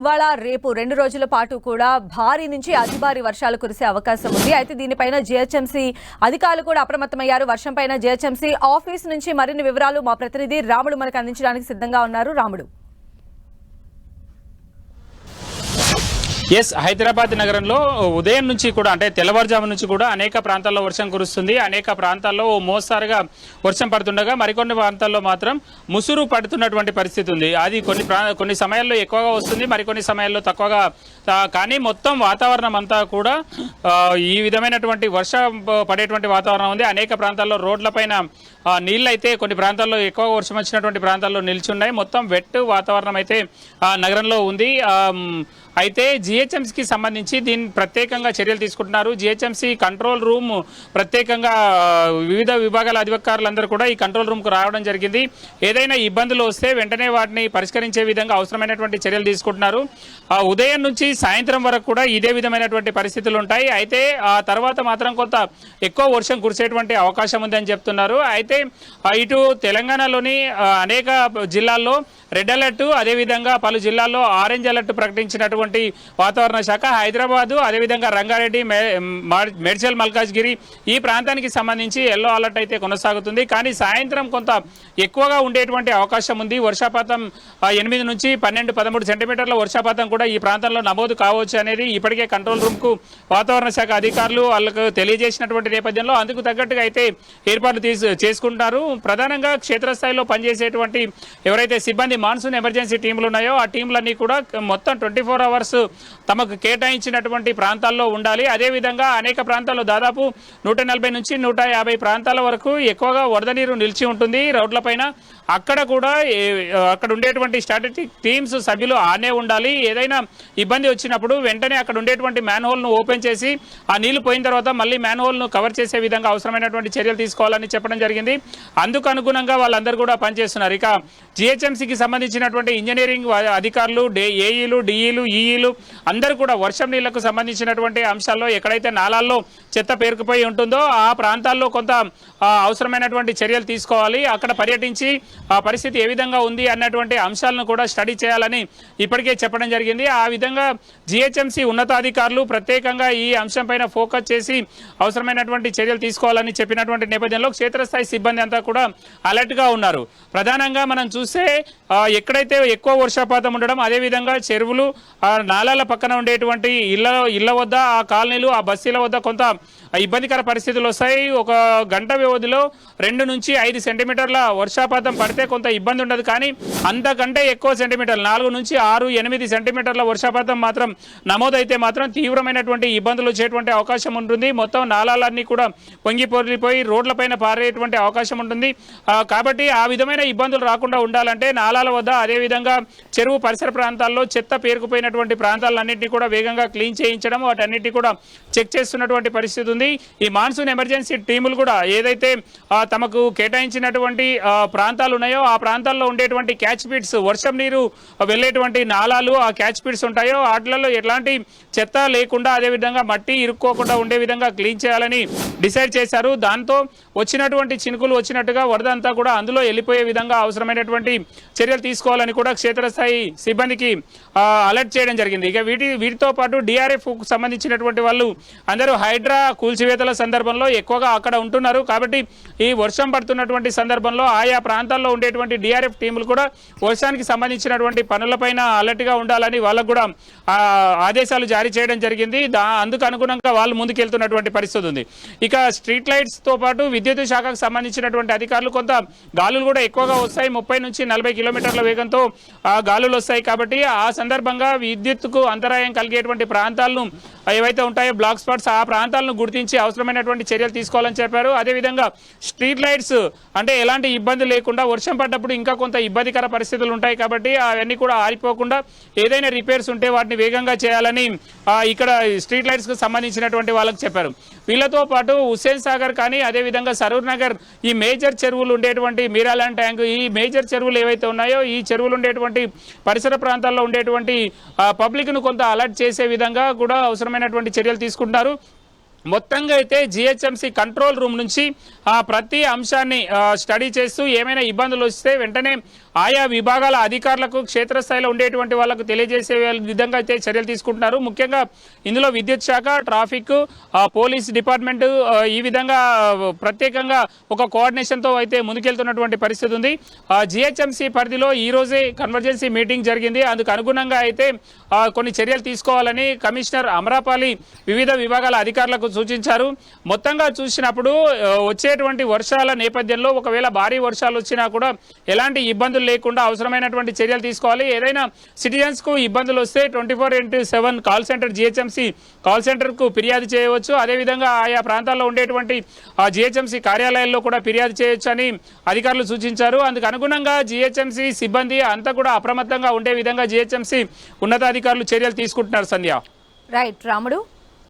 ఇవాళ రేపు 2 రోజుల పాటు కూడా భారీ నుంచి అతి భారీ వర్షాలు కురిసే అవకాశం ఉంది. అయితే దీనిపైన జీహెచ్ఎంసీ అధికారులు కూడా అప్రమత్తమయ్యారు. వర్షం పైన జీహెచ్ఎంసీ ఆఫీస్ నుంచి మరిన్ని వివరాలు మా ప్రతినిధి రాముడు మనకు అందించడానికి సిద్ధంగా ఉన్నారు. రాముడు. హైదరాబాద్ నగరంలో ఉదయం నుంచి కూడా అంటే తెల్లవారుజాము నుంచి కూడా అనేక ప్రాంతాల్లో వర్షం కురుస్తుంది. అనేక ప్రాంతాల్లో మోస్తారుగా వర్షం పడుతుండగా మరికొన్ని ప్రాంతాల్లో మాత్రం ముసురు పడుతున్నటువంటి పరిస్థితి ఉంది. అది కొన్ని సమయాల్లో ఎక్కువగా వస్తుంది, మరికొన్ని సమయాల్లో తక్కువగా. కానీ మొత్తం వాతావరణం అంతా కూడా ఈ విధమైనటువంటి వర్షం పడేటువంటి వాతావరణం ఉంది. అనేక ప్రాంతాల్లో రోడ్లపైన నీళ్ళైతే కొన్ని ప్రాంతాల్లో ఎక్కువ వర్షం వచ్చినటువంటి ప్రాంతాల్లో నిల్చున్నాయి. మొత్తం వెట్ వాతావరణం అయితే నగరంలో ఉంది. అయితే జిహెచ్ఎంసీకి సంబంధించి దీన్ని ప్రత్యేకంగా చర్యలు తీసుకుంటున్నారు. జిహెచ్ఎంసీ కంట్రోల్ రూమ్ ప్రత్యేకంగా వివిధ విభాగాల అధికారులందరూ కూడా ఈ కంట్రోల్ రూమ్కు రావడం జరిగింది. ఏదైనా ఇబ్బందులు వస్తే వెంటనే వాటిని పరిష్కరించే విధంగా అవసరమైనటువంటి చర్యలు తీసుకుంటున్నారు. ఉదయం నుంచి సాయంత్రం వరకు కూడా ఇదే విధమైనటువంటి పరిస్థితులు ఉంటాయి. అయితే ఆ తర్వాత మాత్రం కొంత ఎక్కువ వర్షం కురిసేటువంటి అవకాశం ఉందని చెప్తున్నారు. అయితే ఇటు తెలంగాణలోని అనేక జిల్లాల్లో రెడ్ అలర్ట్, అదేవిధంగా పలు జిల్లాల్లో ఆరెంజ్ అలర్ట్ ప్రకటించినటువంటి వాతావరణ శాఖ హైదరాబాదు, అదేవిధంగా రంగారెడ్డి, మేడ్చల్, మల్కాజ్గిరి ఈ ప్రాంతానికి సంబంధించి ఎల్లో అలర్ట్ అయితే కొనసాగుతుంది. కానీ సాయంత్రం కొంత ఎక్కువగా ఉండేటువంటి అవకాశం ఉంది. వర్షపాతం 8 నుంచి 12, 13 సెంటీమీటర్ల వర్షపాతం కూడా ఈ ప్రాంతంలో నమోదు కావచ్చు అనేది ఇప్పటికే కంట్రోల్ రూమ్కు వాతావరణ శాఖ అధికారులు వాళ్ళకు తెలియజేసినటువంటి నేపథ్యంలో అందుకు తగ్గట్టుగా అయితే ఏర్పాట్లు చేసుకుంటారు. ప్రధానంగా క్షేత్రస్థాయిలో పనిచేసేటువంటి ఎవరైతే సిబ్బంది మాన్సూన్ ఎమర్జెన్సీ టీంలు ఉన్నాయో ఆ టీంలన్నీ కూడా మొత్తం 24 అవర్స్ తమకు కేటాయించినటువంటి ప్రాంతాల్లో ఉండాలి. అదేవిధంగా అనేక ప్రాంతాల్లో దాదాపు 140 నుంచి 150 ప్రాంతాల వరకు ఎక్కువగా వరద నీరు నిలిచి ఉంటుంది రోడ్లపైన. అక్కడ కూడా అక్కడ ఉండేటువంటి స్టాటిస్టిక్ టీమ్స్ సభ్యులు ఆనే ఉండాలి. ఏదైనా ఇబ్బంది వచ్చినప్పుడు వెంటనే అక్కడ ఉండేటువంటి మ్యాన్హోల్ను ఓపెన్ చేసి ఆ నీళ్లు పోయిన తర్వాత మళ్ళీ మ్యాన్హోల్ను కవర్ చేసే విధంగా అవసరమైనటువంటి చర్యలు తీసుకోవాలని చెప్పడం జరిగింది. అందుకు అనుగుణంగా వాళ్ళందరూ కూడా పనిచేస్తున్నారు. ఇక జిహెచ్ఎంసీకి సంబంధించినటువంటి ఇంజనీరింగ్ అధికారులు, ఏఈలు, డిఈలు, ఈఈలు అందరూ కూడా వర్షం నీళ్లకు సంబంధించినటువంటి అంశాల్లో ఎక్కడైతే నాలాల్లో చెత్త పేరుకుపోయి ఉంటుందో ఆ ప్రాంతాల్లో కొంత అవసరమైనటువంటి చర్యలు తీసుకోవాలి. అక్కడ పర్యటించి ఆ పరిస్థితి ఏ విధంగా ఉంది అన్నటువంటి అంశాలను కూడా స్టడీ చేయాలని ఇప్పటికే చెప్పడం జరిగింది. ఆ విధంగా జిహెచ్ఎంసీ ఉన్నతాధికారులు ప్రత్యేకంగా ఈ అంశంపైన ఫోకస్ చేసి అవసరమైనటువంటి చర్యలు తీసుకోవాలని చెప్పినటువంటి నేపథ్యంలో క్షేత్రస్థాయి సిబ్బంది అంతా కూడా అలర్ట్గా ఉన్నారు. ప్రధానంగా మనం చూస్తే ఎక్కడైతే ఎక్కువ వర్షపాతం ఉండడం, అదేవిధంగా చెరువులు, నాలాల పక్కన ఉండేటువంటి ఇళ్ల వద్ద, ఆ కాలనీలు, ఆ బస్తీల వద్ద కొంత ఇబ్బందికర పరిస్థితులు వస్తాయి. ఒక గంట వ్యవధిలో 2 నుంచి 5 సెంటీమీటర్ల వర్షపాతం పడితే కొంత ఇబ్బంది ఉండదు. కానీ అంతకంటే ఎక్కువ సెంటీమీటర్లు 4 నుంచి 6, 8 సెంటీమీటర్ల వర్షపాతం మాత్రం నమోదైతే మాత్రం తీవ్రమైనటువంటి ఇబ్బందులు వచ్చేటువంటి అవకాశం ఉంటుంది. మొత్తం నాలాలన్నీ కూడా పొంగి పొర్లిపోయి రోడ్లపైన పారేటువంటి అవకాశం ఉంటుంది. కాబట్టి ఆ విధమైన ఇబ్బందులు రాకుండా ఉండాలంటే నాలాల వద్ద, అదేవిధంగా చెరువు పరిసర ప్రాంతాల్లో చెత్త పేరుకుపోయినటువంటి ప్రాంతాలన్నింటినీ కూడా వేగంగా క్లీన్ చేయించడం, వాటన్నిటిని కూడా చెక్ చేస్తున్నటువంటి పరిస్థితి ఉంది. ఈ మాన్సూన్ ఎమర్జెన్సీ టీములు కూడా ఏదైతే తమకు కేటాయించినటువంటి ప్రాంతాలు ఉన్నాయో ఆ ప్రాంతాల్లో ఉండేటువంటి క్యాచ్ పిట్స్, వర్షం నీరు వెళ్ళేటువంటి నాలాలు, ఆ క్యాచ్ పిట్స్ ఉంటాయో వాటిలలో ఎలాంటి చెత్త లేకుండా, అదేవిధంగా మట్టి ఇరుక్కోకుండా ఉండే విధంగా క్లీన్ చేయాలని డిసైడ్ చేశారు. దాంతో వచ్చినటువంటి చినుకులు వచ్చినట్టుగా వరద అంతా కూడా అందులో వెళ్ళిపోయే విధంగా అవసరమైనటువంటి చర్యలు తీసుకోవాలని కూడా క్షేత్రస్థాయి సిబ్బందికి అలర్ట్ చేయడం జరిగింది. ఇక వీటితో పాటు డిఆర్ఎఫ్కు సంబంధించినటువంటి వాళ్ళు అందరూ హైడ్రా కూల్చివేతల సందర్భంలో ఎక్కువగా అక్కడ ఉంటున్నారు. కాబట్టి ఈ వర్షం పడుతున్నటువంటి సందర్భంలో ఆయా ప్రాంతాల్లో ఉండేటువంటి డిఆర్ఎఫ్ టీములు కూడా వర్షానికి సంబంధించినటువంటి పనులపైన అలర్ట్గా ఉండాలని వాళ్ళకు కూడా ఆదేశాలు జారీ చేయడం జరిగింది. అందుకు అనుగుణంగా వాళ్ళు ముందుకెళ్తున్నటువంటి పరిస్థితి ఉంది. ఇక స్ట్రీట్ లైట్స్తో పాటు విద్యుత్ శాఖకు సంబంధించినటువంటి అధికారులు కొంత గాలులు కూడా ఎక్కువగా వస్తాయి. 30 నుంచి 40 కిలోమీటర్ల వేగంతో గాలులు వస్తాయి. కాబట్టి ఆ సందర్భంగా విద్యుత్తుకు అంతరాయం కలిగేటువంటి ప్రాంతాలను ఏవైతే ఉంటాయో బ్లాక్ స్పాట్స్, ఆ ప్రాంతాలను గుర్తించి అవసరమైనటువంటి చర్యలు తీసుకోవాలని చెప్పారు. అదేవిధంగా స్ట్రీట్ లైట్స్ అంటే ఎలాంటి ఇబ్బంది లేకుండా, వర్షం పడ్డప్పుడు ఇంకా కొంత ఇబ్బందికర పరిస్థితులు ఉంటాయి కాబట్టి అవన్నీ కూడా ఆరిపోకుండా ఏదైనా రిపేర్స్ ఉంటే వాటిని వేగంగా చేయాలని ఇక్కడ స్ట్రీట్ లైట్స్కు సంబంధించినటువంటి వాళ్ళకి చెప్పారు. వీళ్ళతో పాటు హుస్సేన్ సాగర్ కానీ, అదేవిధంగా సరూర్ నగర్, ఈ మేజర్ చెరువులు ఉండేటువంటి మీరాలాండ్ ట్యాంక్, ఈ మేజర్ చెరువులు ఏవైతే ఉన్నాయో ఈ చెరువులు ఉండేటువంటి పరిసర ప్రాంతాల్లో ఉండేటువంటి పబ్లిక్ను కొంత అలర్ట్ చేసే విధంగా కూడా అవసరమైనటువంటి చర్యలు తీసుకుంటారు. మొత్తంగా అయితే జిహెచ్ఎంసీ కంట్రోల్ రూమ్ నుంచి ప్రతి అంశాన్ని స్టడీ చేస్తూ ఏమైనా ఇబ్బందులు వస్తే వెంటనే ఆయా విభాగాల అధికారులకు క్షేత్రస్థాయిలో ఉండేటువంటి వాళ్ళకు తెలియజేసే విధంగా అయితే చర్యలు తీసుకుంటున్నారు. ముఖ్యంగా ఇందులో విద్యుత్ శాఖ, ట్రాఫిక్, పోలీస్ డిపార్ట్మెంట్ ఈ విధంగా ప్రత్యేకంగా ఒక కోఆర్డినేషన్తో అయితే ముందుకెళ్తున్నటువంటి పరిస్థితి ఉంది. జిహెచ్ఎంసీ పరిధిలో ఈ రోజే కన్వర్జెన్సీ మీటింగ్ జరిగింది. అందుకు అనుగుణంగా అయితే కొన్ని చర్యలు తీసుకోవాలని కమిషనర్ అమరాపాలి వివిధ విభాగాల అధికారులకు సూచించారు. మొత్తంగా చూసినప్పుడు వచ్చేటువంటి వర్షాల నేపథ్యంలో ఒకవేళ భారీ వర్షాలు వచ్చినా కూడా ఎలాంటి ఇబ్బందులు లేకుండా అవసరమైనటువంటి చర్యలు తీసుకోవాలి. ఏదైనా సిటిజన్స్ కు ఇబ్బందులు వస్తే 24/7 call centre GHMC call centre కు ఫిర్యాదు చేయవచ్చు. అదేవిధంగా ఆయా ప్రాంతాల్లో ఉండేటువంటి జిహెచ్ఎంసీ కార్యాలయాల్లో కూడా ఫిర్యాదు చేయొచ్చు అని అధికారులు సూచించారు. అందుకు అనుగుణంగా జిహెచ్ఎంసీ సిబ్బంది అంతా కూడా అప్రమత్తంగా ఉండే విధంగా జిహెచ్ఎంసీ ఉన్నతాధికారులు చర్యలు తీసుకుంటున్నారు. సంధ్య. రైట్ రాముడు.